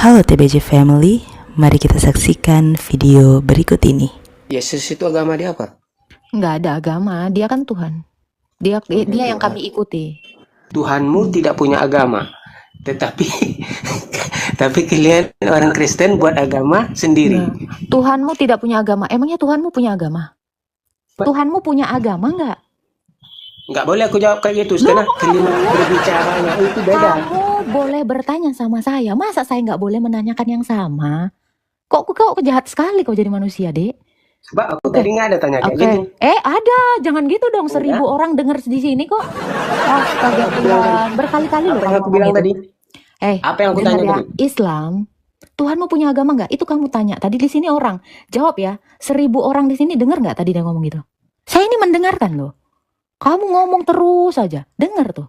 Halo TBJ Family, mari kita saksikan video berikut ini. Yesus itu agama dia apa? Nggak ada agama, dia kan Tuhan. Dia yang kami ikuti. Tuhanmu tidak punya agama, tetapi tapi kalian orang Kristen buat agama sendiri. Nah, Tuhanmu tidak punya agama. Emangnya Tuhanmu punya agama? Tuhanmu punya agama nggak? Nggak boleh aku jawab kayak gitu, karena kalimat berbicaranya itu beda. Kamu boleh bertanya sama saya. Masa saya nggak boleh menanyakan yang sama? Kok jahat sekali kau jadi manusia, Dek? Sebab aku tadi nggak ada tanya kayak gitu. Ada. Jangan gitu dong. 1000 orang dengar di sini kok. Astaga Tuhan. Berkali-kali loh Apa yang aku bilang tadi? Apa yang aku tanya tadi? Islam, Tuhanmu punya agama nggak? Itu kamu tanya. Tadi di sini orang jawab ya. 1000 orang di sini dengar nggak tadi dia ngomong gitu? Saya ini mendengarkan loh. Kamu ngomong terus aja. Dengar tuh.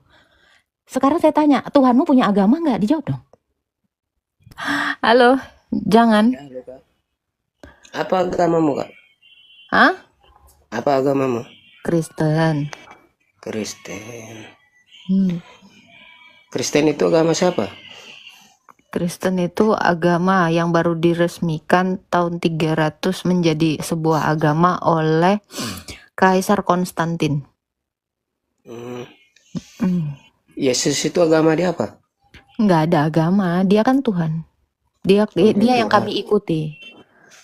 Sekarang saya tanya, Tuhanmu punya agama nggak? Dijawab dong. Halo, jangan. Apa agamamu, Kak? Hah? Apa agamamu? Kristen. Kristen. Hmm. Kristen itu agama siapa? Kristen itu agama yang baru diresmikan tahun 300 menjadi sebuah agama oleh Kaisar Konstantin. Yesus itu agama dia apa? Nggak ada agama, dia kan Tuhan. Dia yang kami ikuti.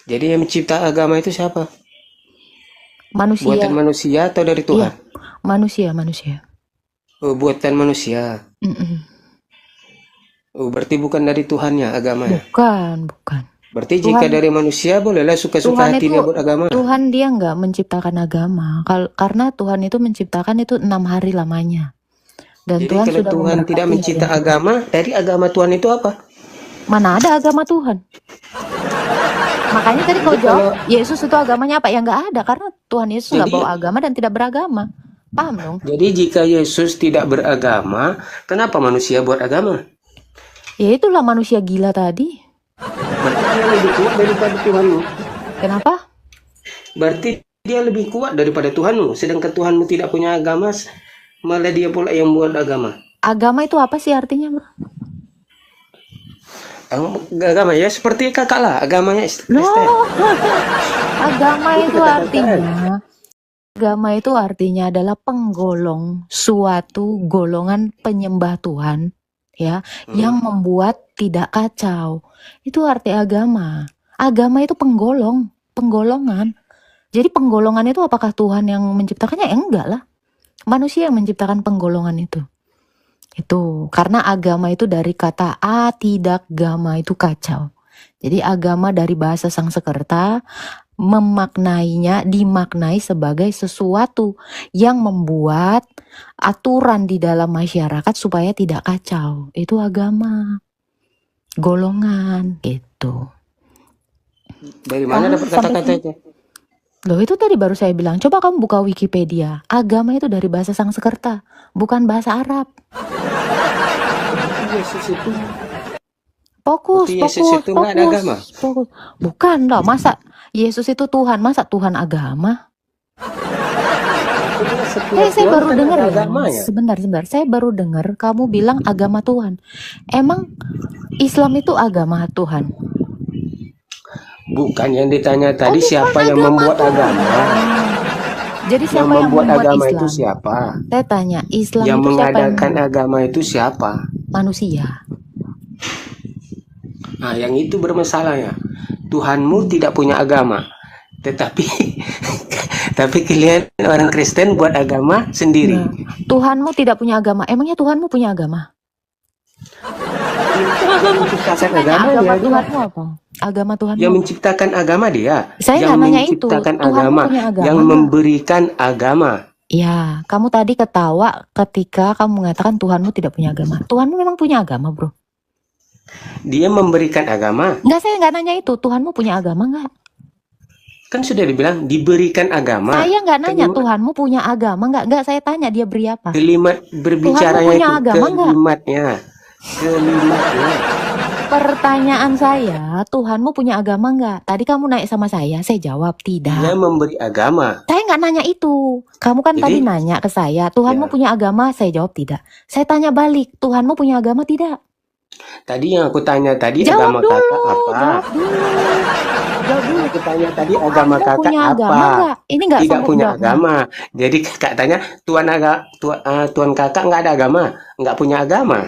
Jadi yang mencipta agama itu siapa? Manusia. Buatan manusia atau dari Tuhan? Iya, manusia. Oh, buatan manusia. Oh, berarti bukan dari Tuhannya agamanya? Bukan. Berarti Tuhan, jika dari manusia bolehlah suka-suka hati dia buat agama. Tuhan dia nggak menciptakan agama. Karena Tuhan itu menciptakan itu 6 hari lamanya. Dan jadi Tuhan kalau sudah Tuhan tidak mencipta agama, dari agama Tuhan itu apa? Mana ada agama Tuhan? Makanya tadi kau jawab, Yesus itu agamanya apa? Ya nggak ada, karena Tuhan Yesus nggak bawa agama dan tidak beragama. Paham dong? Jadi jika Yesus tidak beragama, kenapa manusia buat agama? Ya itulah manusia gila tadi. Berarti dia lebih kuat daripada Tuhanmu. Kenapa? Berarti dia lebih kuat daripada Tuhanmu, sedangkan Tuhanmu tidak punya agama, malah dia pula yang buat agama. Agama itu apa sih artinya, bro? Agama ya seperti kakak lah, agamanya Kristen. Agama itu artinya adalah penggolong suatu golongan penyembah Tuhan, ya, yang membuat tidak kacau. Itu arti agama. Agama itu penggolongan. Jadi penggolongan itu apakah Tuhan yang menciptakannya? Enggak lah. Manusia yang menciptakan penggolongan itu. Itu karena agama itu dari kata tidak gama, itu kacau. Jadi agama dari bahasa Sanskerta dimaknai sebagai sesuatu yang membuat aturan di dalam masyarakat supaya tidak kacau. Itu agama. Golongan gitu. Dari mana dapat kata-kata itu? Loh, itu tadi baru saya bilang. Coba kamu buka Wikipedia. Agama itu dari bahasa Sanskerta, bukan bahasa Arab. Yesus itu Fokus. nggak ada agama. Fokus. Bukan loh, masa Yesus itu Tuhan, masa Tuhan agama? Saya baru dengar ya. Sebentar. Saya baru dengar kamu bilang agama Tuhan. Emang Islam itu agama Tuhan? Bukan yang ditanya tadi, siapa yang membuat agama? Jadi siapa yang membuat agama Islam? itu siapa? Saya tanya, Islam yang itu mengadakan agama itu siapa? Manusia. Nah, yang itu bermasalahnya. Tuhanmu tidak punya agama, tetapi kalian orang Kristen buat agama sendiri. Nah, Tuhanmu tidak punya agama. Emangnya Tuhanmu punya agama? Agama Tuhanmu apa? Agama Tuhanmu? Yang menciptakan agama dia. Saya nggak nanya itu. Agama, yang memberikan agama. Ya, kamu tadi ketawa ketika kamu mengatakan Tuhanmu tidak punya agama. Tuhanmu memang punya agama, bro. Dia memberikan agama. Enggak, saya nggak nanya itu. Tuhanmu punya agama nggak? Kan sudah dibilang diberikan agama. Saya nggak nanya Tuhanmu punya agama nggak. Nggak, saya tanya dia beri apa. Kalimat berbicaranya itu kalimatnya. Pertanyaan saya, Tuhanmu punya agama nggak? Tadi kamu naik sama saya jawab tidak. Dia memberi agama. Saya nggak nanya itu. Kamu kan tadi nanya ke saya, Tuhanmu punya agama? Saya jawab tidak. Saya tanya balik, Tuhanmu punya agama tidak? Tadi yang aku tanya tadi Jawab agama dulu, kakak apa? jawab dulu, jawab dulu. Aku tanya tadi agama Tuhanmu kakak punya agama apa? nggak? Ini nggak Tidak sanggup punya jawab nih. agama. Jadi kakak tanya tuan kakak nggak ada agama, nggak punya agama.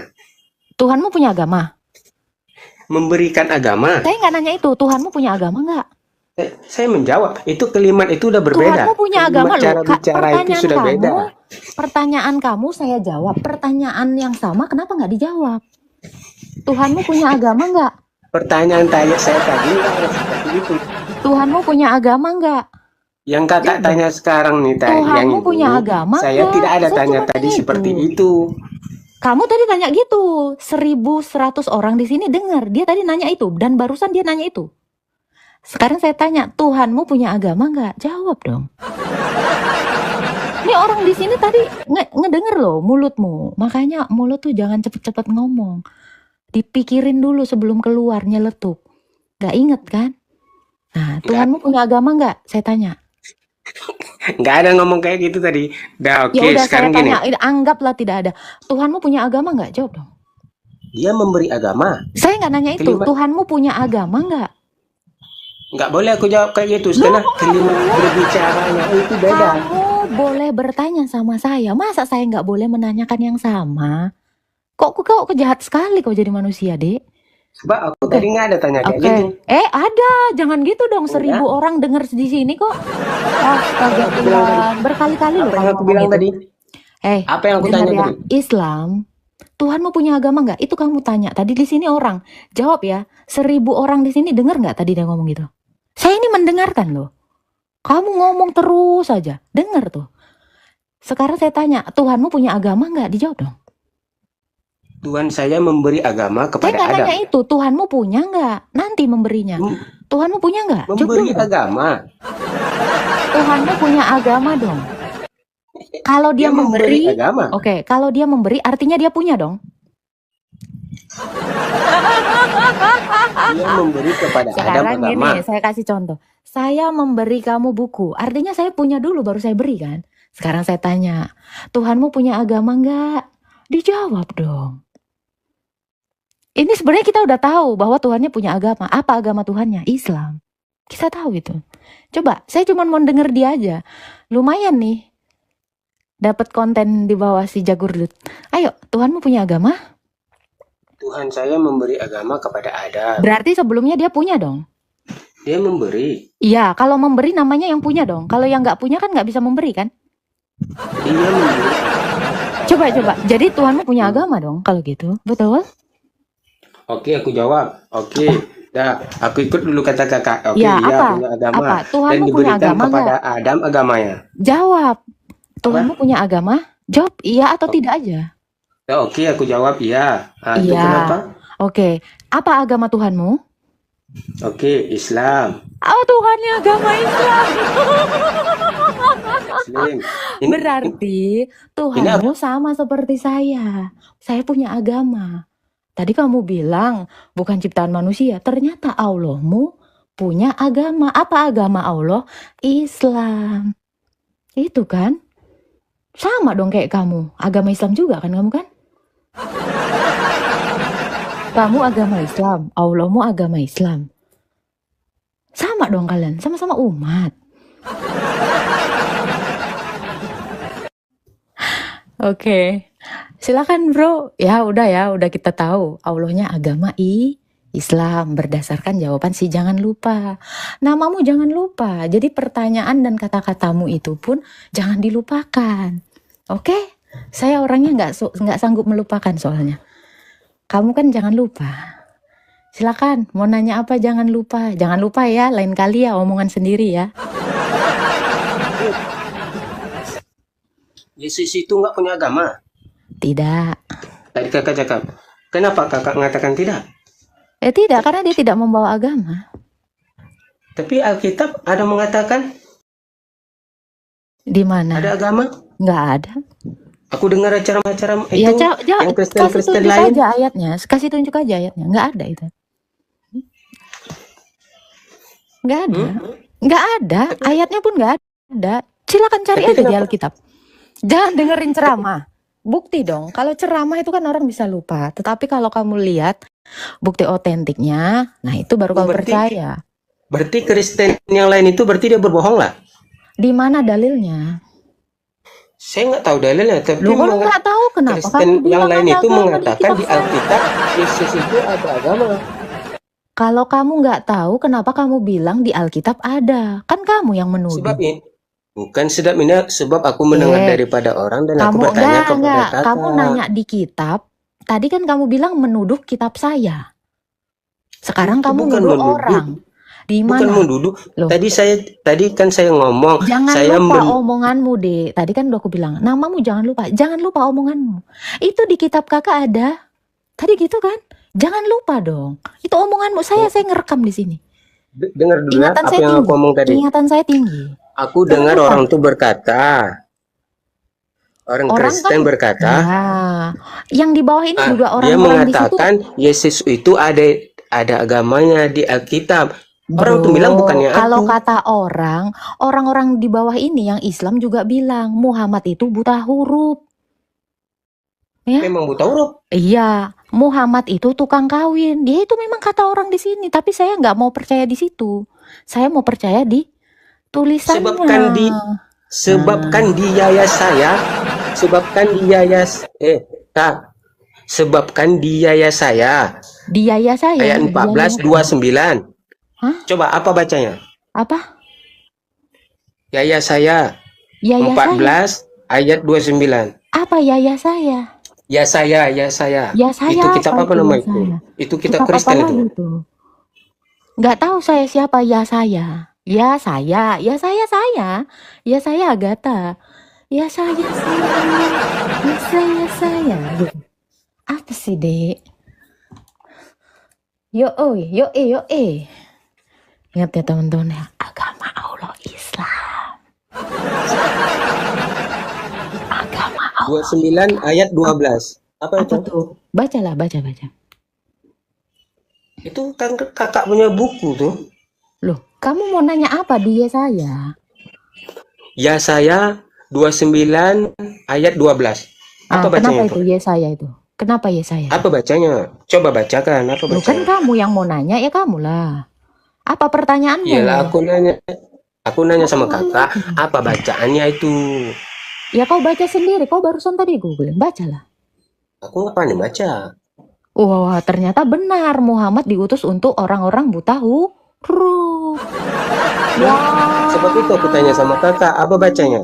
Tuhanmu punya agama? Memberikan agama. Saya nggak nanya itu. Tuhanmu punya agama nggak? Saya menjawab, itu kalimat itu udah berbeda. Tuhanmu punya agama Kalimat cara loh. Kak, bicara itu pertanyaan sudah beda. pertanyaan kamu saya jawab. Pertanyaan yang sama kenapa nggak dijawab? Tuhanmu punya agama nggak? Pertanyaan tanya saya tadi harus seperti itu. Tuhanmu punya agama nggak? Yang kakak Jawab. tanya sekarang nih, Tuhanmu yang ini, punya agama saya nggak? tidak ada Saya tanya cuma tadi tanya seperti itu. itu. Kamu tadi tanya gitu. 1.100 orang di sini dengar. Dia tadi nanya itu dan barusan dia nanya itu. Sekarang saya tanya, Tuhanmu punya agama nggak? Jawab dong. Ini orang di sini tadi ngedenger loh mulutmu. Makanya mulut tuh jangan cepet-cepet ngomong. Dipikirin dulu sebelum keluar nyeletuk. Gak inget kan? Nah, Tuhanmu punya agama nggak? Saya tanya. Nggak ada ngomong kayak gitu tadi. Dah oke, Ya udah saya sekarang gini. tanya, anggaplah tidak ada. Tuhanmu punya agama nggak? Jawab dong. Dia memberi agama. Saya nggak nanya itu. Kalimat- Tuhanmu punya agama nggak? Nggak boleh aku jawab kayak gitu. Karena kalimat berbicaranya itu beda. Kamu boleh bertanya sama saya. Masa saya nggak boleh menanyakan yang sama? Kok kejahat sekali kau jadi manusia, Dek? Sebab aku tadi nggak ada tanya kayak Oke. gitu. Ada. Jangan gitu dong. Oh, 1.000 orang denger di sini kok. Astaga Tuhan. Berkali-kali loh Apa yang kamu aku ngomong bilang itu. tadi? Apa yang aku dengar tanya ya. tadi? Islam. Tuhanmu punya agama nggak? Itu kamu tanya. Tadi di sini orang. Jawab ya. 1.000 orang di sini dengar nggak tadi dia ngomong gitu? Saya ini mendengarkan loh. Kamu ngomong terus aja. Dengar tuh. Sekarang saya tanya. Tuhanmu punya agama nggak? Dijawab dong. Tuhan saya memberi agama Saya kepada nggak Adam. nanya itu. Tuhanmu punya nggak? Nanti memberinya. Tuhanmu punya nggak? Jawab Memberi dulu. agama. Tuhanmu punya agama dong. Kalau dia memberi, agama. oke, kalau dia memberi artinya dia punya dong. Dia memberi kepada Adam Sekarang agama. gini, saya kasih contoh. Saya memberi kamu buku, artinya saya punya dulu baru saya beri kan. Sekarang saya tanya, Tuhanmu punya agama nggak? Dijawab dong. Ini sebenarnya kita udah tahu bahwa Tuhannya punya agama. Apa agama Tuhannya? Islam. Kita tahu itu. Coba, saya cuma mau denger dia aja. Lumayan nih. Dapat konten di bawah si Jagurdut. Ayo, Tuhanmu punya agama? Tuhan saya memberi agama kepada Adam. Berarti sebelumnya dia punya dong. Dia memberi. Iya, kalau memberi namanya yang punya dong. Kalau yang nggak punya kan nggak bisa memberi kan? Dia memberi. Coba. Jadi Tuhanmu punya agama dong kalau gitu. Betul? Oke, aku jawab. Oke. Dah, aku ikut dulu kata kakak. Oke, Ya, dia apa? punya agama. Apa? Tuhanmu Dan punya diberikan agama kepada Adam agamanya. Jawab. Tuhanmu punya agama? Jawab iya atau tidak aja. Ya, oke, aku jawab iya. Itu Iya. kenapa? Oke. Apa agama Tuhanmu? Oke, Islam. Oh, Tuhannya agama Islam. Muslim. Berarti Tuhanmu sama seperti saya. Saya punya agama. Tadi kamu bilang bukan ciptaan manusia. Ternyata Allahmu punya agama. Apa agama Allah? Islam. Itu kan? Sama dong kayak kamu. Agama Islam juga kan kamu kan? Kamu agama Islam. Allahmu agama Islam. Sama dong kalian. Sama-sama umat. Oke. Silakan bro. Ya udah kita tahu. Allahnya agama Islam berdasarkan jawaban si jangan lupa. Namamu jangan lupa. Jadi pertanyaan dan kata-katamu itu pun jangan dilupakan. Oke? Saya orangnya nggak sanggup melupakan soalnya. Kamu kan jangan lupa. Silakan mau nanya apa jangan lupa. Jangan lupa ya lain kali ya omongan sendiri ya. Yesus itu nggak punya agama. Tidak. Tadi kakak cakap. Kenapa kakak mengatakan tidak? Tidak karena dia tidak membawa agama. Tapi Alkitab ada mengatakan Di mana? ada agama. Nggak ada. Aku dengar acara-acara itu Ya, yang kasih Kristen-Kristen tunjuk lain. aja ayatnya. Kasih tunjuk aja ayatnya. Nggak ada itu. Nggak ada. Nggak ada. Ayatnya pun nggak ada. Silakan cari Tapi aja di kenapa? Alkitab. Jangan dengerin ceramah. bukti dong. Kalau ceramah itu kan orang bisa lupa. Tetapi kalau kamu lihat bukti otentiknya, nah itu baru Oh, kamu percaya. berarti Kristen yang lain itu berarti dia berbohong lah. Di mana dalilnya? Saya nggak tahu dalilnya, tapi Lu kalau nggak tahu kenapa Kristen kamu yang bilang lain ada itu agama di mengatakan kitab di saya? Alkitab Yesus itu ada agama. Kalau kamu nggak tahu kenapa kamu bilang di Alkitab ada? Kan kamu yang menuduh. Sebab ini bukan sebab aku mendengar daripada orang dan aku Kamu bertanya kepada enggak. kakak. Kamu nanya di kitab. Tadi kan kamu bilang menuduh kitab saya. Sekarang Itu kamu bukan nuduh menuduh. orang. Di Bukan mana? menuduh. Loh. Tadi kan saya ngomong. Jangan saya lupa omonganmu, Dek. Tadi kan udah aku bilang, namamu jangan lupa. Jangan lupa omonganmu. Itu di kitab kakak ada. Tadi gitu kan? Jangan lupa dong. Itu omonganmu. Saya ngerekam di sini. dengar dulu ya Ingatan apa saya yang aku tinggi. ngomong tadi. Ingatan saya tinggi. Aku dengar lupa. orang tuh berkata, orang Kristen kan, berkata, yang di bawah ini juga dia orang-orang di situ. mengatakan Yesus itu ada agamanya di Alkitab. Orang tuh bilang bukannya Kalau aku. kata orang-orang di bawah ini yang Islam juga bilang Muhammad itu buta huruf. Ya? Memang buta huruf. Iya, Muhammad itu tukang kawin. Dia itu memang kata orang di sini, tapi saya nggak mau percaya di situ. Saya mau percaya di tulisannya. Sebabkan di yayas saya, sebabkan di yayas sebabkan di yayas saya. Di yayas saya. Ayat 14:29. Hah? Coba apa bacanya? Apa? Yayas saya. Yayas 14 ayat 29. Apa yayas saya? Ya saya. Ya saya. Itu kitab apa nama itu? Saya? Itu kitab Kristen itu. Nggak tahu saya siapa ya saya. Ya saya. Ya saya. Ya saya Agatha. Ya saya. Ya saya. Apa sih, Dek? Yo. Ingat ya teman-teman ya, agama Allah Islam. Agama Allah. 29 ayat 12. Apa itu? tuh? Baca. Itu kan kakak punya buku tuh. Loh, kamu mau nanya apa dia saya? Ya saya 29 ayat 12. Apa bacanya kenapa itu ya saya itu? Kenapa ya saya? Apa bacanya? Coba bacakan. Apa Loh, kan bacanya? kamu yang mau nanya ya kamulah. Apa pertanyaanmu? Iyalah aku nanya sama kakak, apa bacaannya itu? Ya kau baca sendiri, kau barusan tadi googling, bacalah. Aku nggak pandai baca. Wah, ternyata benar Muhammad diutus untuk orang-orang buta huruf. Wah. Sebab itu aku tanya sama kakak, apa bacanya?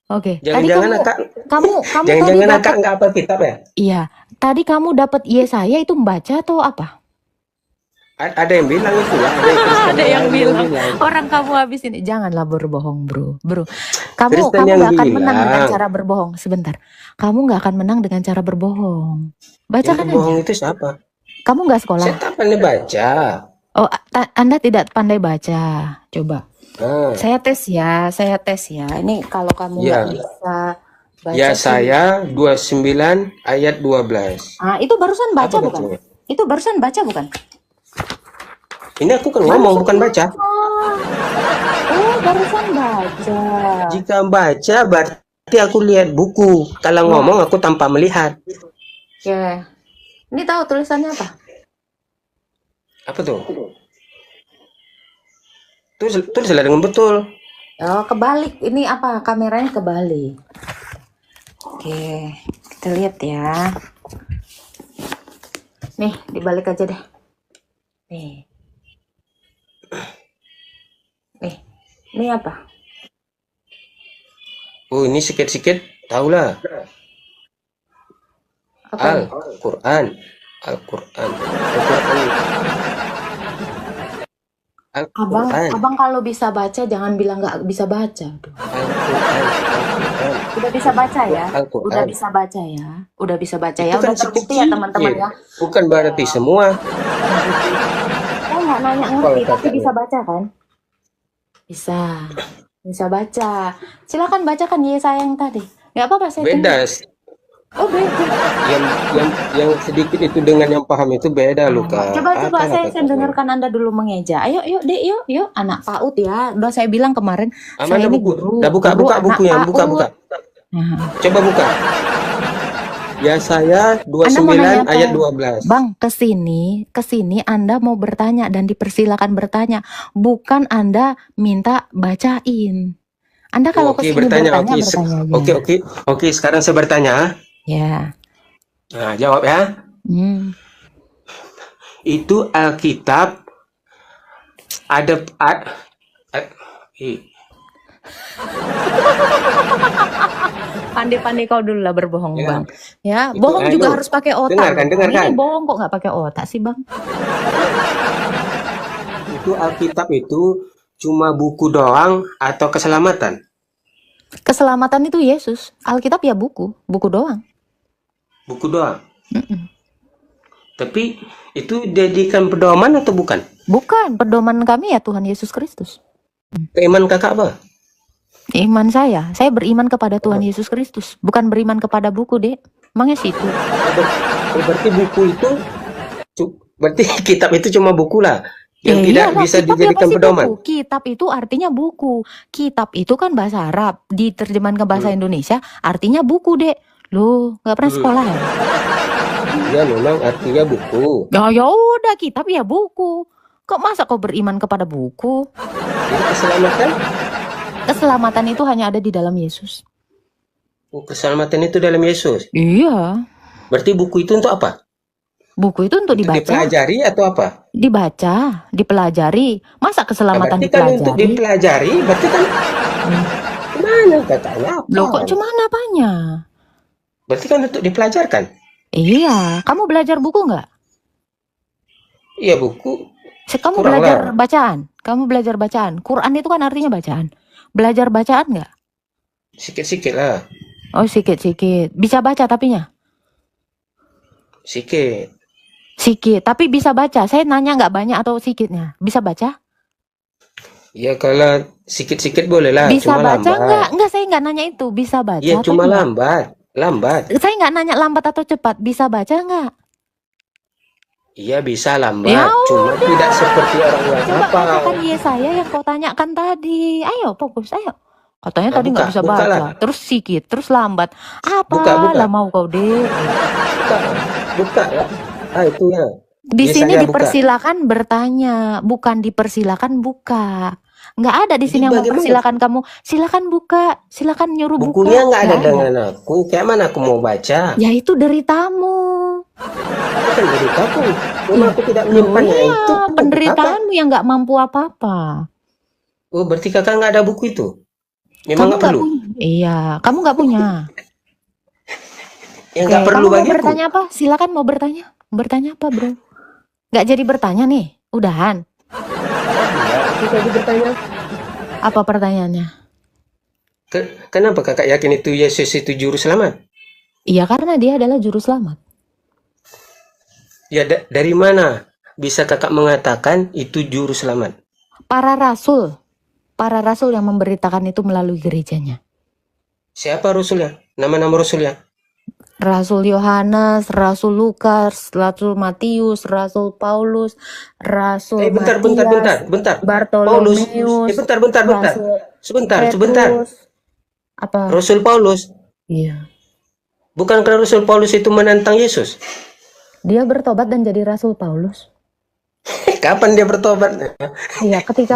Oke. Jangan-jangan kamu jangan-jangan kakak nggak apa kitab ya? Iya. Tadi kamu dapat saya itu membaca atau apa? Ada yang bilang itu ya. Ada yang bilang. Orang kamu habis ini. Janganlah berbohong, bro. Kamu Kristen nggak akan bilang. menang dengan cara berbohong. Sebentar. Kamu nggak akan menang dengan cara berbohong. Bacakan aja. Berbohong itu siapa? Kamu nggak sekolah? Saya tak pandai baca. Oh, Anda tidak pandai baca. Coba. Saya tes ya. Ini kalau kamu nggak bisa baca. Ya saya 29 ayat 12. Itu barusan baca bukan? Itu barusan baca bukan? Ini aku kan ngomong bukan baca. Oh, barusan baca. Jika baca berarti aku lihat buku. Kalau ngomong aku tanpa melihat. Oke. Ini tahu tulisannya apa? Apa tuh? Tulislah dengan betul. Oh, kebalik. Ini apa? Kameranya kebalik. Oke, kita lihat ya. Nih, dibalik aja deh. Nih. Ini apa? Oh, ini sikit-sikit tahulah. Al-Quran. Abang kalau bisa baca jangan bilang nggak bisa baca. Udah bisa baca ya? Udah bisa baca ya? Udah Kan terbukti ya teman-teman ya? Bukan berarti semua. Saya nggak nanya ngerti, tapi bisa baca kan? Bisa baca. Silakan bacakan saya yang tadi. Nggak apa-apa saya. Beda. Oh beda. Yang sedikit itu dengan yang paham itu beda loh Kak. Coba saya dengarkan Anda dulu mengeja. Ayo Dek, yuk anak PAUD ya. Udah saya bilang kemarin. Saya ini guru. Buka bukunya, buka. Nah. Coba buka. Yesaya Anda mau 29 nanya ayat apa? 12. Bang, ke sini Anda mau bertanya dan dipersilakan bertanya. Bukan Anda minta bacain. Anda kalau ke Oke, sini bertanya. bertanya, Oke, bertanya aja. Oke, sekarang saya bertanya. Ya. Nah, jawab ya. Itu Alkitab ada Pandai-pandai kau dulu lah berbohong, ya, Bang. Ya, itu bohong juga harus pakai otak loh. Bang. dengarkan. Ini bohong kok nggak pakai otak sih, Bang? Itu Alkitab itu cuma buku doang atau keselamatan? Keselamatan itu Yesus. Alkitab ya buku doang. Buku doang. Tapi itu jadikan pedoman atau bukan? Bukan, pedoman kami ya Tuhan Yesus Kristus. Keiman kakak apa? Iman saya beriman kepada Tuhan Yesus Kristus, bukan beriman kepada buku, Dek. Emangnya situ. Berarti buku itu berarti kitab itu cuma buku lah yang tidak iyalah, bisa kitab ya dijadikan pasti pedoman. buku. Kitab itu artinya buku. Kitab itu kan bahasa Arab, diterjemahkan ke bahasa Indonesia artinya buku, Dek. Loh, nggak pernah sekolah ya? Ya memang artinya buku. Ya udah, kitab ya buku. Kok masa kau beriman kepada buku? Jadi keselamatan? Keselamatan itu hanya ada di dalam Yesus. Oh, keselamatan itu dalam Yesus. Iya. Berarti buku itu untuk apa? Buku itu untuk dibaca. Dipelajari atau apa? Dibaca, dipelajari. Masa keselamatan berarti kan untuk dipelajari, berarti kan gimana katanya apa? Loh, kok cuma apanya? Berarti kan untuk dipelajarkan. Iya, kamu belajar buku nggak? Iya, buku. Kamu kurang belajar lah. bacaan. Kamu belajar bacaan. Quran itu kan artinya bacaan. Belajar bacaan nggak? Sikit-sikit lah. Oh, sikit-sikit. Bisa baca tapinya? Sikit. Sikit, tapi bisa baca. Saya nanya nggak banyak atau sikitnya. Bisa baca? Ya kalau sikit-sikit boleh lah. Bisa cuma baca lambat. nggak? Saya nggak nanya itu. Bisa baca? Iya, cuma enggak? lambat. Saya nggak nanya lambat atau cepat. Bisa baca nggak? Iya, bisa lambat. Ya cuma tidak seperti orang yang Coba hafal. bacakan Yesaya yang kau tanyakan tadi. Ayo, fokus, ayo. Katanya Nah, tadi nggak bisa buka baca. lah. Terus sikit, terus lambat. Buka. Lah mau kau, Dek? Buka ya. Itu ya. Di Yesaya sini buka. dipersilakan bertanya, bukan dipersilakan buka. Nggak ada di sini yang bagaimana? mempersilakan kamu. Silakan buka, silakan nyuruh buka. Bukunya nggak ada dengan aku. Kayak mana aku mau baca? Ya itu deritamu. Bukan deritaku. Cuma aku tidak menyimpannya. Iya, Itu penderitaanmu yang nggak mampu apa-apa. Oh, berarti kakak nggak ada buku itu? Memang Kamu nggak perlu? punya. Iya, kamu nggak punya. Yang nggak perlu kamu mau bagiku. bertanya apa? Silakan mau bertanya. Bertanya apa, bro? Nggak jadi bertanya nih. Udahan. Aku tadi bertanya. Apa pertanyaannya? Kenapa kakak yakin itu Yesus itu juru selamat? Iya, karena dia adalah juru selamat. Ya dari mana bisa kakak mengatakan itu juru selamat? Para rasul yang memberitakan itu melalui gerejanya. Siapa rasulnya? Nama-nama rasulnya? Rasul Yohanes, Rasul Lukas, Rasul Matius, Rasul Paulus, Rasul bentar. Bartolomeus, Bentar. Sebentar. Apa? Rasul Paulus. Iya. Bukankah Rasul Paulus itu menantang Yesus? Dia bertobat dan jadi Rasul Paulus. Kapan dia bertobat? Iya, ketika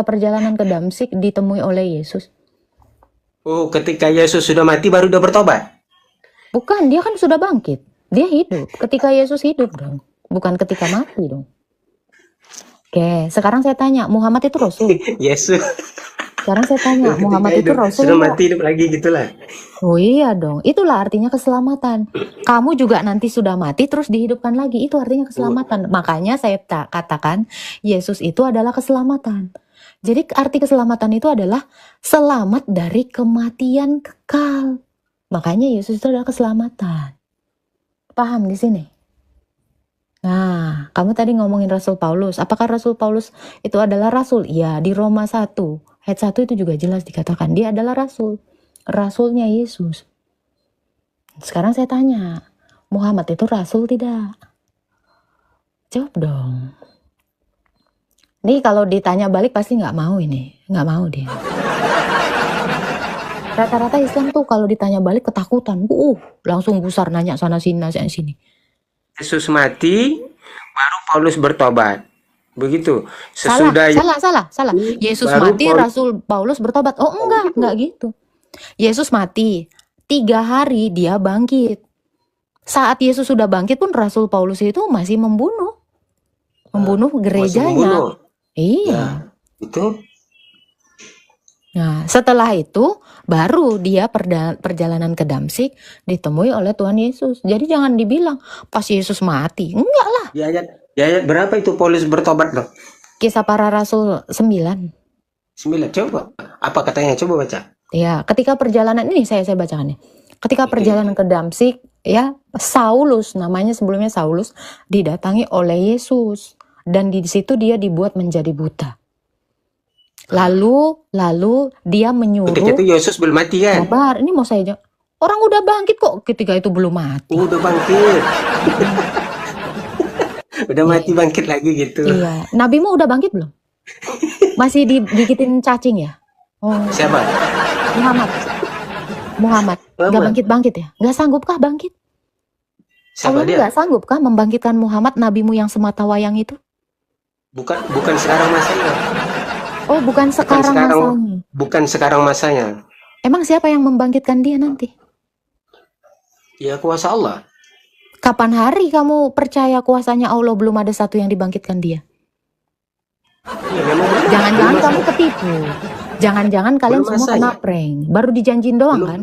perjalanan ke Damsik ditemui oleh Yesus. Oh, ketika Yesus sudah mati baru dia bertobat? Bukan, dia kan sudah bangkit. Dia hidup. Ketika Yesus hidup dong. Bukan ketika mati dong. Oke, sekarang saya tanya, Muhammad itu Rasul? Yesus. Sekarang saya tanya, Muhammad itu Rasul? Sudah mati hidup lagi gitulah. Oh iya dong, itulah artinya keselamatan. Kamu juga nanti sudah mati terus dihidupkan lagi, itu artinya keselamatan. Makanya saya katakan Yesus itu adalah keselamatan. Jadi arti keselamatan itu adalah selamat dari kematian kekal. Makanya Yesus itu adalah keselamatan. Paham di sini? Nah, kamu tadi ngomongin Rasul Paulus. Apakah Rasul Paulus itu adalah rasul? Iya, di Roma 1 ayat 1 itu juga jelas dikatakan dia adalah rasul. Rasulnya Yesus. Sekarang saya tanya, Muhammad itu rasul tidak? Jawab dong. Nih kalau ditanya balik pasti nggak mau ini. Nggak mau dia. Rata-rata Islam tuh kalau ditanya balik ketakutan. Langsung gusar nanya sana sini. Yesus mati, baru Paulus bertobat. Begitu. Salah, Sesudah salah. Yesus baru mati, Rasul Paulus bertobat. Oh enggak gitu. Yesus mati, 3 hari dia bangkit. Saat Yesus sudah bangkit pun Rasul Paulus itu masih membunuh masih gerejanya. membunuh. Iya. Ya, itu Nah, setelah itu baru dia perjalanan ke Damsik ditemui oleh Tuhan Yesus. Jadi jangan dibilang pas Yesus mati. Enggak lah. di ayat berapa itu Paulus bertobat loh? Kisah Para Rasul 9. 9. Coba. Apa katanya? Coba baca. Ya, ketika perjalanan ini saya bacakan nih. Ketika perjalanan ke Damsik, ya, Saulus, namanya sebelumnya Saulus, didatangi oleh Yesus dan di situ dia dibuat menjadi buta. Lalu dia menyuruh. Ketika itu Yesus belum mati kan? Sabar, ini mau saya jawab. Orang udah bangkit kok ketika itu belum mati. Udah bangkit. Udah mati bangkit lagi gitu. Iya, nabimu udah bangkit belum? Masih digigitin cacing ya? Oh, Siapa? Muhammad. Gak bangkit ya? Gak sanggupkah bangkit? Siapa Allah dia? gak sanggupkah membangkitkan Muhammad, nabimu yang semata wayang itu? Bukan sekarang masanya. Oh, bukan sekarang masanya. Bukan sekarang masanya. Emang siapa yang membangkitkan dia nanti? Ya kuasa Allah. Kapan hari kamu percaya kuasanya Allah belum ada satu yang dibangkitkan dia? Ya, memang benar. Jangan-jangan kamu ketipu. Jangan-jangan kalian Belum semua masanya. kena prank. Baru dijanjin doang kan?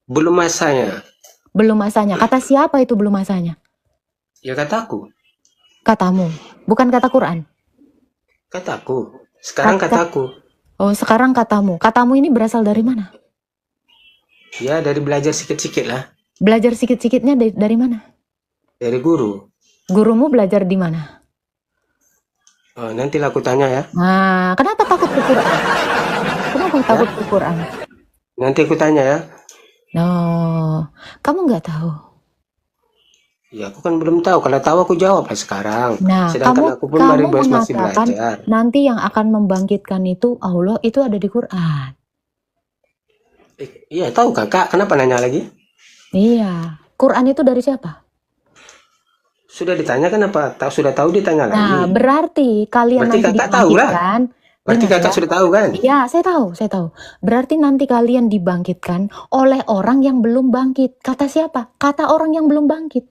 Belum masanya. Belum masanya. Kata siapa itu belum masanya? Ya kataku. Katamu. Bukan kata Quran. Kataku. Sekarang kataku. Oh, sekarang katamu. Katamu ini berasal dari mana? Ya dari belajar sikit-sikit lah. Belajar sikit-sikitnya dari mana? Dari guru. Gurumu belajar di mana? Oh, nantilah aku tanya ya. Nah, kenapa takut ke Quran? Kenapa takut ke Quran? Nanti aku tanya ya. No, kamu nggak tahu. Ya aku kan belum tahu. Kalau tahu aku jawab lah sekarang. Nah, Sedangkan aku pun kamu masih mengatakan belajar. nanti yang akan membangkitkan itu Allah, itu ada di Quran. Iya tahu kakak. Kenapa nanya lagi? Iya, Quran itu dari siapa? Sudah ditanya kenapa? Sudah tahu ditanya lagi. Nah, berarti kalian Berarti nanti kakak tahu lah. dibangkitkan. Berarti Dengar kakak ya. sudah tahu kan? Iya, saya tahu. Berarti nanti kalian dibangkitkan oleh orang yang belum bangkit. Kata siapa? Kata orang yang belum bangkit.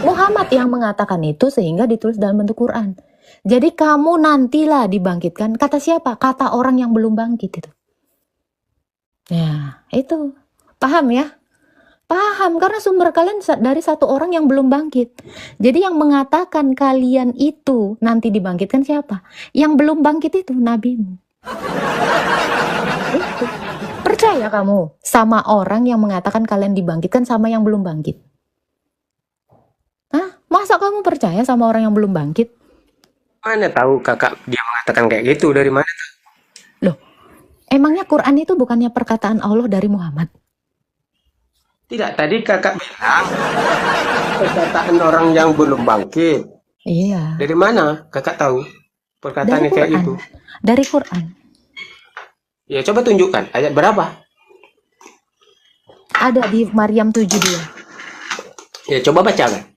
Muhammad yang mengatakan itu sehingga ditulis dalam bentuk Quran. Jadi kamu nantilah dibangkitkan. Kata siapa? Kata orang yang belum bangkit itu. Ya, itu. Paham ya? Paham, karena sumber kalian dari satu orang yang belum bangkit. Jadi yang mengatakan kalian itu nanti dibangkitkan siapa? Yang belum bangkit itu nabimu. Itu. Percaya kamu sama orang yang mengatakan kalian dibangkitkan sama yang belum bangkit? Hah? Masa kamu percaya sama orang yang belum bangkit? Mana tahu kakak dia mengatakan kayak gitu, dari mana? Loh, emangnya Quran itu bukannya perkataan Allah dari Muhammad? Tidak, tadi kakak bilang perkataan orang yang belum bangkit. Iya. Dari mana kakak tahu perkataannya Dari kayak Quran. gitu? Dari Quran. Ya coba tunjukkan ayat berapa? Ada di Maryam 7:2. Ya coba bacakan.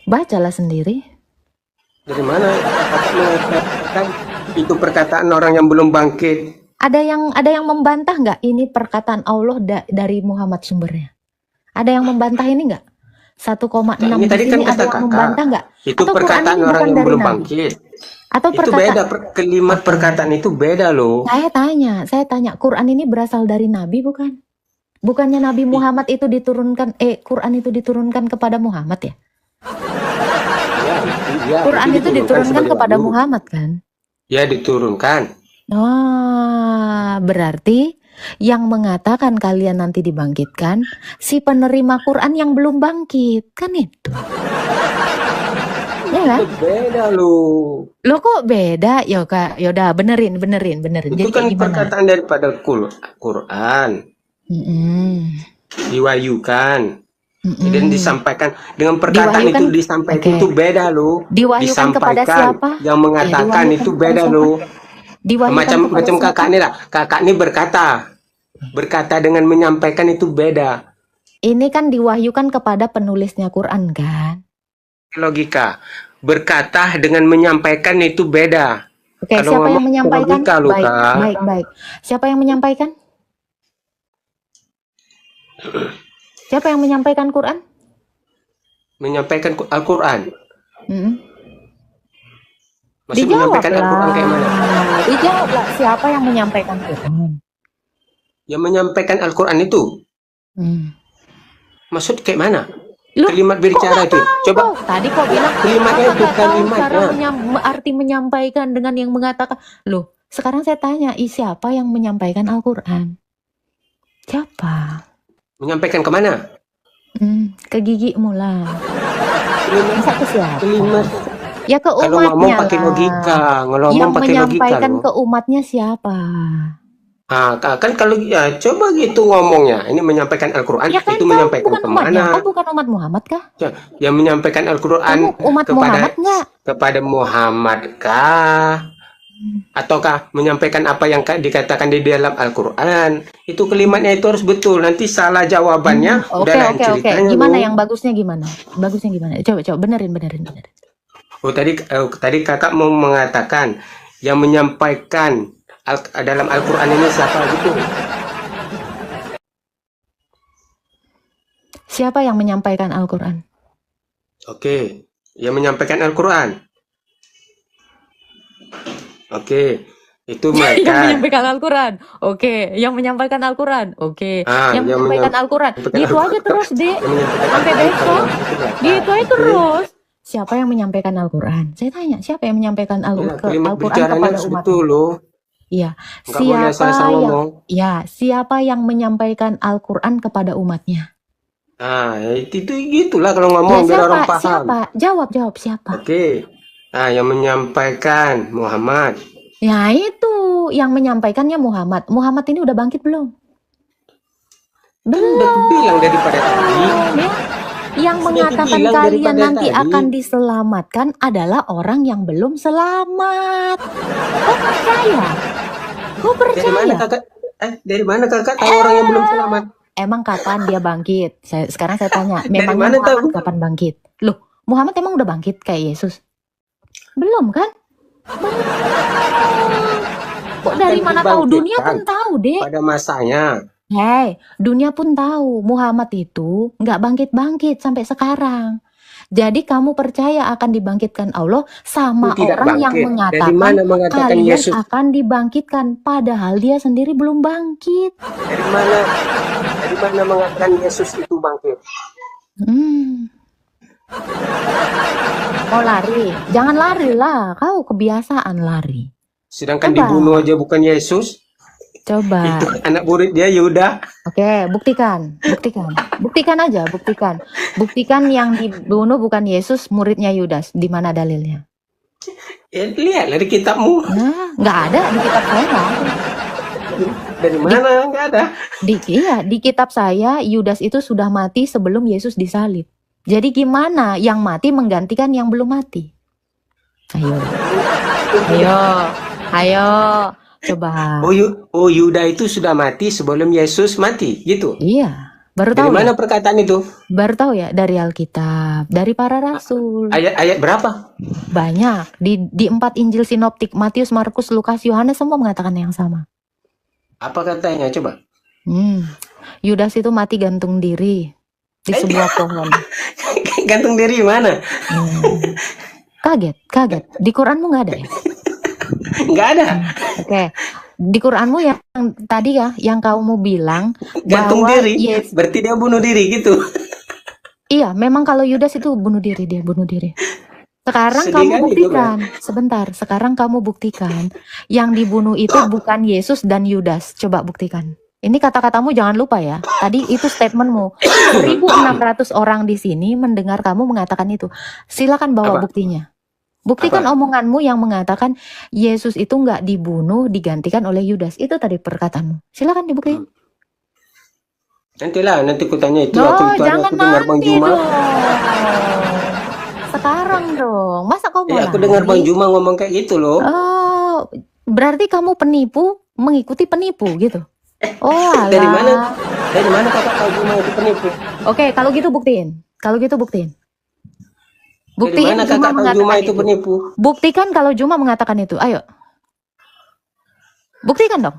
Bacalah sendiri. Dari mana kakak mengatakan itu perkataan orang yang belum bangkit? Ada yang membantah nggak ini perkataan Allah dari Muhammad sumbernya? Ada yang membantah ini nggak? 1,6 Nah, ini di tadi kan sini kata ada yang kakak. membantah nggak? Itu Atau Quran perkataan ini orang bukan yang dari belum Nabi? bangkit. Atau Itu perkataan beda, kalimat perkataan itu beda loh. saya tanya, Quran ini berasal dari Nabi bukan? Bukannya Nabi Muhammad itu diturunkan, Quran itu diturunkan kepada Muhammad ya? Ya, Quran itu diturunkan sebagai kepada wahyu. Muhammad kan? Ya diturunkan. Berarti yang mengatakan kalian nanti dibangkitkan si penerima Quran yang belum bangkit, kan itu? Ya kan? Itu beda loh. Lo kok beda? Yaudah benerin. Itu Jadi kan kayak gimana? perkataan daripada Quran. Diwahyukan. Dan disampaikan dengan perkataan Diwahyukan, itu disampaikan oke. itu beda loh. Diwahyukan kepada Disampaikan siapa? yang mengatakan Ya, diwahyukan itu kepada beda siapa? loh. Diwahyukan kepada Macam siapa? kakak ini lah. Kakak ini berkata dengan menyampaikan itu beda. Ini kan diwahyukan kepada penulisnya Quran kan? Logika. Berkata dengan menyampaikan itu beda. Oke, Kalau siapa yang ngomong menyampaikan? logika loh, Baik, Kak. baik, baik. Siapa yang menyampaikan? Siapa yang menyampaikan Quran? Menyampaikan Al-Quran. Mm-mm. Maksud menyampaikan Al-Quran kayak mana? Dijawablah. Siapa yang menyampaikan Quran? Yang menyampaikan Al-Quran itu. Hmm. Maksud kayak mana? Loh, Kalimat berbicara itu. Coba. Tadi kok bilang Kalimatnya kakak itu, nggak tahu cara kalimatnya. arti menyampaikan dengan yang mengatakan. Loh, sekarang saya tanya, siapa yang menyampaikan Al-Quran? Siapa? Menyampaikan kemana? Ke gigimu lah. Kalimat. Masa ke siapa? Kalimat. Ya ke Kalau ngomong umatnya pakai lah. logika. Ngomong Yang pakai logika menyampaikan loh. ke umatnya siapa? Kan kalau ya coba gitu ngomongnya. Ini menyampaikan Al-Quran. Ya kan Itu kau menyampaikan bukan umatnya, kemana? kau bukan umat Muhammad kah? Yang menyampaikan Al-Quran Kamu umat Muhammad nggak? kepada Muhammad kah? Ataukah menyampaikan apa yang dikatakan di dalam Al-Quran? Itu kalimatnya itu harus betul. Nanti salah jawabannya udah lain Oke. ceritanya. Gimana loh. yang bagusnya gimana? Bagusnya gimana? Coba benerin. Tadi kakak mau mengatakan yang menyampaikan dalam Al-Quran ini siapa gitu? Siapa yang menyampaikan Al-Quran? Oke, yang menyampaikan Al-Quran. Oke, itu Yang mereka. menyampaikan Al-Quran. Oke, yang menyampaikan Al-Quran. Oke, yang yang menyampaikan Al-Quran. menyampaikan Gitu aja Al-Quran. terus, Dek. Yang menyampaikan Sampai Al-Quran, besok. itu mereka. Gitu aja Oke. terus. Siapa yang menyampaikan Al-Quran? Saya tanya, siapa yang menyampaikan Ya, kalimat Al-Quran bicaranya kepada harus umat? betul loh. Iya. Nggak boleh Siapa asal-asal ngomong. siapa yang menyampaikan Al-Quran kepada umatnya? Itu gitulah kalau Ya ngomong biar siapa? orang paham. Siapa? Jawab siapa? Oke. Yang menyampaikan Muhammad. Ya itu, yang menyampaikannya Muhammad. Muhammad ini udah bangkit belum? Kan udah bilang daripada tadi. Ya. Yang Sudah mengatakan dibilang kalian daripada nanti tadi. akan diselamatkan adalah orang yang belum selamat. Kau percaya? Dari mana kakak? Dari mana kakak tahu orang yang belum selamat? Emang kapan dia bangkit? Sekarang saya tanya, Dari memangnya mana Muhammad tahu? kapan bangkit? Loh, Muhammad emang udah bangkit kayak Yesus? Belum kan? Belum. Kok dari Kan mana tahu? Dunia dibangkitkan pun tahu, Dek. pada masanya. Hei, dunia pun tahu Muhammad itu nggak bangkit-bangkit sampai sekarang. Jadi kamu percaya akan dibangkitkan Allah sama Itu tidak orang yang bangkit. Dari mengatakan mana mengatakan kalian Yesus? akan dibangkitkan, padahal dia sendiri belum bangkit. Dari mana mengatakan Yesus itu bangkit? Mau lari? Jangan lari lah, kau kebiasaan lari. Sedangkan Coba. dibunuh aja bukan Yesus. Coba. Itu anak murid dia Yuda. Oke, buktikan aja. Buktikan yang dibunuh bukan Yesus, muridnya Yudas. Di mana dalilnya? Ya, lihat dari kitabmu. Nah, nggak ada di kitab saya. Nggak ada. Dari mana? Nggak ada. Di kitab saya Yudas itu sudah mati sebelum Yesus disalib. Jadi gimana yang mati menggantikan yang belum mati? Ayo, coba. Oh, Yuda itu sudah mati sebelum Yesus mati, gitu. Iya, baru Dari tahu mana ya? perkataan itu? Baru tahu ya dari Alkitab, dari para rasul. Ayat berapa? Banyak di 4 Injil sinoptik Matius, Markus, Lukas, Yohanes semua mengatakan yang sama. Apa katanya? Coba. Yudas itu mati gantung diri di sebuah pohon. Gantung diri mana? Kaget. Di Quranmu nggak ada ya? Nggak ada. Oke. Di Quranmu yang tadi ya, yang kamu bilang Gantung bahwa diri. Yes, Berarti dia bunuh diri gitu. iya, memang kalau Yudas itu bunuh diri. Sekarang Sedih kamu kali, buktikan, sebentar. Sekarang kamu buktikan yang dibunuh itu bukan Yesus dan Yudas. Coba buktikan. Ini kata-katamu jangan lupa ya. Tadi itu statementmu. 1.600 orang di sini mendengar kamu mengatakan itu. Silakan bawa Apa? buktinya. Buktikan omonganmu yang mengatakan Yesus itu nggak dibunuh, digantikan oleh Yudas. Itu tadi perkataanmu. Silakan dibuktiin. Nanti kutanya itu. Oh, Aku jangan dengar Bang nanti Juma. dong. Sekarang dong. Masa kau mau Aku dengar lari? Bang Juma ngomong kayak gitu loh. Oh, Berarti kamu penipu mengikuti penipu gitu. Oh Dari mana? alah. Dari mana kakak tahu Juma itu penipu? Oke, kalau gitu buktiin. Kalau gitu buktiin. Dari Buktiin mana Juma kakak tahu Juma mengatakan itu itu. penipu? Buktikan kalau Juma mengatakan itu. Ayo. Buktikan dong.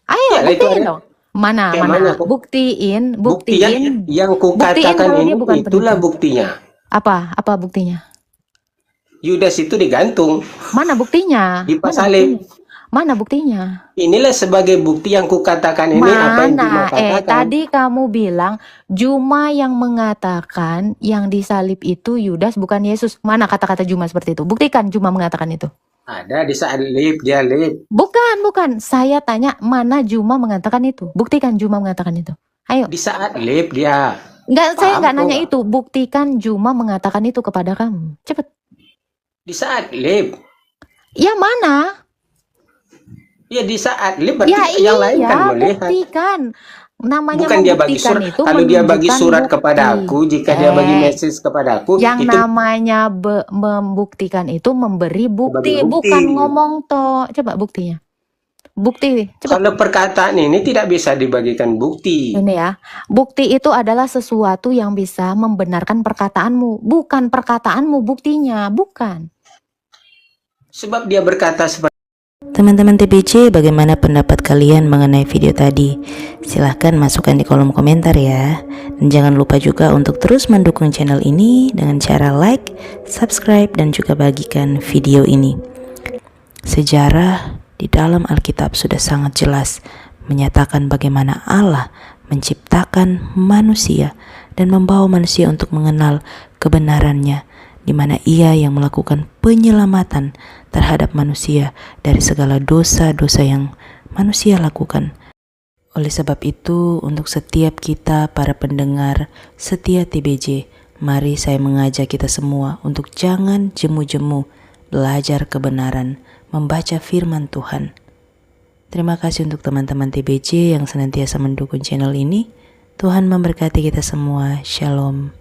Ayo, Ya, itu buktiin ada. dong. Mana, Kayak mana? mana kok? Buktiin, Bukti buktiin. yang Buktiin kukatakan kalau ini dia bukan itulah penipu. buktinya. Apa? Apa buktinya? Yudas itu digantung, Mana buktinya? Mana dipasalin. buktinya? Mana buktinya? Inilah sebagai bukti yang kukatakan ini apa yang Juma Mana? katakan. Tadi kamu bilang Juma yang mengatakan yang disalib itu Yudas bukan Yesus. Mana kata-kata Juma seperti itu? Buktikan Juma mengatakan itu. Ada di saat dia lip. Bukan. Saya tanya mana Juma mengatakan itu. Buktikan Juma mengatakan itu. Ayo. Di saat lip dia. Saya Paham nggak nanya kok? itu. Buktikan Juma mengatakan itu kepada kamu. Cepet. Di saat lip. Ya mana? Ya di saat lip berarti Ya yang lain kan iya, melihat. buktikan. Namanya Bukan dia bagi membuktikan surat. itu Kalau dia bagi menunjukkan surat bukti. kepada aku, jika dia bagi message kepada aku, Yang itu namanya membuktikan itu memberi bukti, Bagi bukti. bukan ngomong toh. Coba buktinya. Bukti, coba. kalau perkataan ini tidak bisa dibagikan bukti. Ini ya. Bukti itu adalah sesuatu yang bisa membenarkan perkataanmu, bukan perkataanmu buktinya, bukan. Sebab dia berkata seperti Teman-teman TBC, bagaimana pendapat kalian mengenai video tadi? Silahkan masukkan di kolom komentar ya. Dan jangan lupa juga untuk terus mendukung channel ini dengan cara like, subscribe, dan juga bagikan video ini. Sejarah di dalam Alkitab sudah sangat jelas menyatakan bagaimana Allah menciptakan manusia dan membawa manusia untuk mengenal kebenarannya, di mana Ia yang melakukan penyelamatan terhadap manusia dari segala dosa-dosa yang manusia lakukan. Oleh sebab itu, untuk setiap kita para pendengar setia TBJ, mari saya mengajak kita semua untuk jangan jemu-jemu belajar kebenaran, membaca firman Tuhan. Terima kasih untuk teman-teman TBJ yang senantiasa mendukung channel ini. Tuhan memberkati kita semua. Shalom.